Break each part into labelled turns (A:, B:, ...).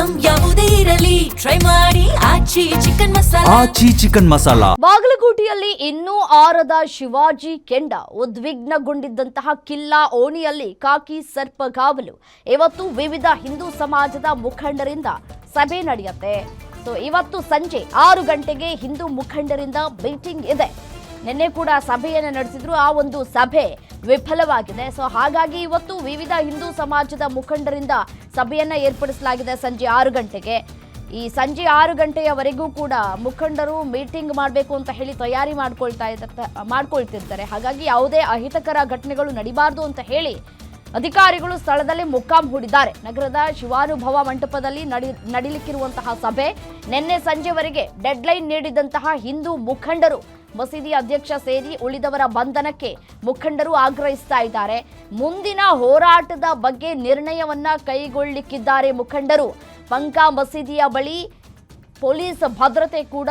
A: Item ಯಾವುದೇ ಇರಲಿ try ಮಾಡಿ ಆಚಿ ಚಿಕನ್ ಮಸಾಲಾ.
B: ಆಚಿ ಚಿಕನ್ ಮಸಾಲಾ.
C: ಬಾಗಲಕೋಟೆಯಲ್ಲಿ ಇನ್ನೂ ಆರದ ಶಿವಾಜಿ ಕೆಂಡ. ಉದ್ವಿಗ್ನಗೊಂಡಿದ್ದಂತಹ ಕಿಲ್ಲಾ ಓಣಿಯಲ್ಲಿ ಕಾಕಿ ಸರ್ಪಗಾವಲು. ಇವತ್ತು ವಿವಿಧ ಹಿಂದೂ ಸಮಾಜದ ಮುಖಂಡರಿಂದ ಸಭೆ ನಡೆಯುತ್ತೆ. ಇವತ್ತು ಸಂಜೆ 6 ಗಂಟೆಗೆ ಹಿಂದೂ ಮುಖಂಡರಿಂದ ಮೀಟಿಂಗ್ ಇದೆ. ನಿನ್ನೆ ಕೂಡ ಸಭೆಯನ್ನು ನಡೆಸಿದ್ರು, ಆ ಒಂದು ಸಭೆ ವಿಫಲವಾಗಿದೆ. ಹಾಗಾಗಿ ಇವತ್ತು ವಿವಿಧ ಹಿಂದೂ ಸಮಾಜದ ಮುಖಂಡರಿಂದ ಸಭೆಯನ್ನ ಏರ್ಪಡಿಸಲಾಗಿದೆ ಸಂಜೆ 6 ಗಂಟೆಗೆ. ಈ ಸಂಜೆ 6 ಗಂಟೆಯವರೆಗೂ ಕೂಡ ಮುಖಂಡರು ಮೀಟಿಂಗ್ ಮಾಡಬೇಕು ಅಂತ ಹೇಳಿ ತಯಾರಿ ಮಾಡ್ಕೊಳ್ತಿರ್ತಾರೆ. ಹಾಗಾಗಿ ಯಾವುದೇ ಅಹಿತಕರ ಘಟನೆಗಳು ನಡೀಬಾರ್ದು ಅಂತ ಹೇಳಿ ಅಧಿಕಾರಿಗಳು ಸ್ಥಳದಲ್ಲಿ ಮೊಕ್ಕಾಂ ಹೂಡಿದ್ದಾರೆ. ನಗರದ ಶಿವಾನುಭವ ಮಂಟಪದಲ್ಲಿ ನಡೀಲಿಕ್ಕಿರುವಂತಹ ಸಭೆ ನಿನ್ನೆ ಸಂಜೆವರೆಗೆ ಡೆಡ್ಲೈನ್ ನೀಡಿದಂತಹ ಹಿಂದೂ ಮುಖಂಡರು, ಮಸೀದಿ ಅಧ್ಯಕ್ಷ ಸೇರಿ ಉಳಿದವರ ಬಂಧನಕ್ಕೆ ಮುಖಂಡರು ಆಗ್ರಹಿಸ್ತಾ ಇದ್ದಾರೆ. ಮುಂದಿನ ಹೋರಾಟದ ಬಗ್ಗೆ ನಿರ್ಣಯವನ್ನ ಕೈಗೊಳ್ಳಲಿಕ್ಕಿದ್ದಾರೆ ಮುಖಂಡರು. ಪಂಕಾ ಮಸೀದಿಯ ಬಳಿ ಪೊಲೀಸ್ ಭದ್ರತೆ ಕೂಡ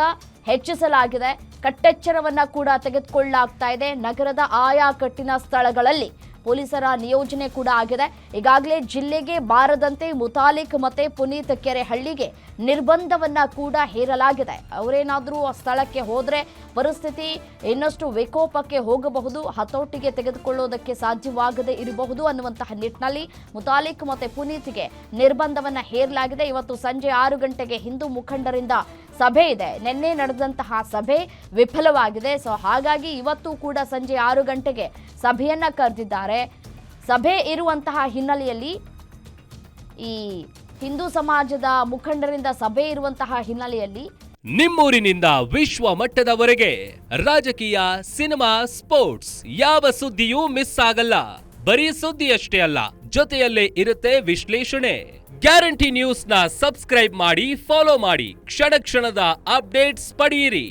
C: ಹೆಚ್ಚಿಸಲಾಗಿದೆ. ಕಟ್ಟೆಚ್ಚರವನ್ನ ಕೂಡ ತೆಗೆದುಕೊಳ್ಳಲಾಗ್ತಾ ಇದೆ. ನಗರದ ಆಯಾ ಕಟ್ಟಿನ ಸ್ಥಳಗಳಲ್ಲಿ ಪೊಲೀಸರ ನಿಯೋಜನೆ ಕೂಡ ಆಗಿದೆ. ಈಗಾಗಲೇ ಜಿಲ್ಲೆಗೆ ಬಾರದಂತೆ ಮುತಾಲಿಕ್ ಮತ್ತೆ ಪುನೀತ್ ಕೆರೆಹಳ್ಳಿಗೆ ನಿರ್ಬಂಧವನ್ನ ಕೂಡ ಹೇರಲಾಗಿದೆ. ಅವರೇನಾದರೂ ಆ ಸ್ಥಳಕ್ಕೆ ಹೋದ್ರೆ ಪರಿಸ್ಥಿತಿ ಇನ್ನಷ್ಟು ವಿಕೋಪಕ್ಕೆ ಹೋಗಬಹುದು, ಹತೋಟಿಗೆ ತೆಗೆದುಕೊಳ್ಳೋದಕ್ಕೆ ಸಾಧ್ಯವಾಗದೇ ಇರಬಹುದು ಅನ್ನುವಂತಹ ನಿಟ್ಟಿನಲ್ಲಿ ಮುತಾಲಿಕ್ ಮತ್ತೆ ಪುನೀತ್ಗೆ ನಿರ್ಬಂಧವನ್ನ ಹೇರಲಾಗಿದೆ. ಇವತ್ತು ಸಂಜೆ 6 ಗಂಟೆಗೆ ಹಿಂದೂ ಮುಖಂಡರಿಂದ ಸಭೆ ಇದೆ. ನಿನ್ನೆ ನಡೆದಂತಹ ಸಭೆ ವಿಫಲವಾಗಿದೆ. ಹಾಗಾಗಿ ಇವತ್ತು ಕೂಡ ಸಂಜೆ 6 ಗಂಟೆಗೆ ಸಭೆಯನ್ನ ಕರೆದಿದ್ದಾರೆ. ಸಭೆ ಇರುವಂತಹ ಹಿನ್ನೆಲೆಯಲ್ಲಿ, ಈ ಹಿಂದೂ ಸಮಾಜದ ಮುಖಂಡರಿಂದ ಸಭೆ ಇರುವಂತಹ ಹಿನ್ನೆಲೆಯಲ್ಲಿ
D: ನಿಮ್ಮೂರಿನಿಂದ ವಿಶ್ವ ಮಟ್ಟದವರೆಗೆ ರಾಜಕೀಯ, ಸಿನಿಮಾ, ಸ್ಪೋರ್ಟ್ಸ್ ಯಾವ ಸುದ್ದಿಯೂ ಮಿಸ್ ಆಗಲ್ಲ. ಬರೀ ಸುದ್ದಿಯಷ್ಟೇ ಅಲ್ಲ, ಜೊತೆಯಲ್ಲೇ ಇರುತ್ತೆ ವಿಶ್ಲೇಷಣೆ. ಗ್ಯಾರಂಟಿ ನ್ಯೂಸ್ ನ ಸಬ್ಸ್ಕ್ರೈಬ್ ಮಾಡಿ, ಫಾಲೋ ಮಾಡಿ, ಕ್ಷಣ ಕ್ಷಣದ ಅಪ್ಡೇಟ್ಸ್ ಪಡೆಯಿರಿ.